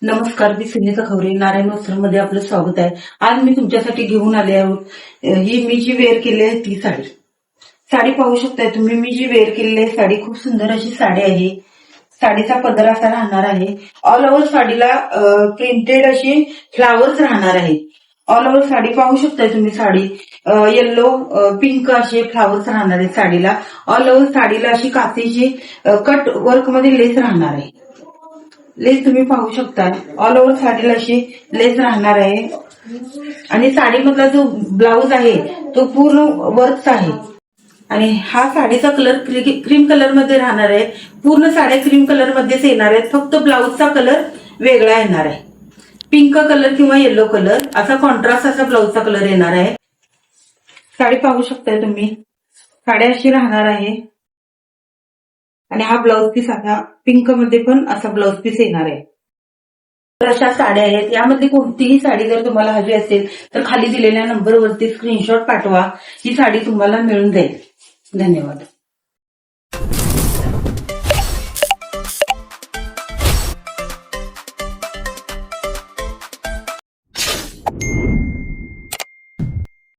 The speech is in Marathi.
नमस्कार, मी सुनीता खवरे, नारायण वस्त्रमध्ये आपलं स्वागत आहे. आज मी तुमच्यासाठी घेऊन आले आहोत. ही मी जी वेअर केली आहे ती साडी पाहू शकताय तुम्ही. मी जी वेअर केलेली आहे साडी खूप सुंदर अशी साडी आहे. साडीचा पदर असा राहणार आहे. ऑल ओव्हर साडीला प्रिंटेड अशी फ्लावर्स राहणार आहेत. ऑल ओव्हर साडी पाहू शकताय तुम्ही. साडी येल्लो पिंक असे फ्लावर्स राहणार आहेत साडीला. ऑल ओव्हर साडीला अशी काचेची कट वर्क मध्ये लेस राहणार आहे. लेस तुम्ही पाहू शकता. ऑल ओव्हर साडीला अशी लेस राहणार आहे आणि साडीमधला जो ब्लाऊज आहे तो पूर्ण वर्कचा आहे. आणि हा साडीचा कलर क्रीम कलर मध्ये राहणार आहे. पूर्ण साड्या क्रीम कलर मध्येच येणार आहेत, फक्त ब्लाऊजचा कलर वेगळा येणार आहे. पिंक कलर किंवा येलो कलर असा कॉन्ट्रास्ट असा ब्लाऊजचा कलर येणार आहे. साडी पाहू शकताय तुम्ही. साडी अशी राहणार आहे आणि हा ब्लाऊज पीस असा पिंक मध्ये पण असा ब्लाऊज पीस येणार आहे. तर अशा साड्या आहेत. यामध्ये कोणतीही साडी जर तुम्हाला हवी असेल तर खाली दिलेल्या नंबरवरती स्क्रीनशॉट पाठवा. ही साडी तुम्हाला मिळून जाईल. धन्यवाद.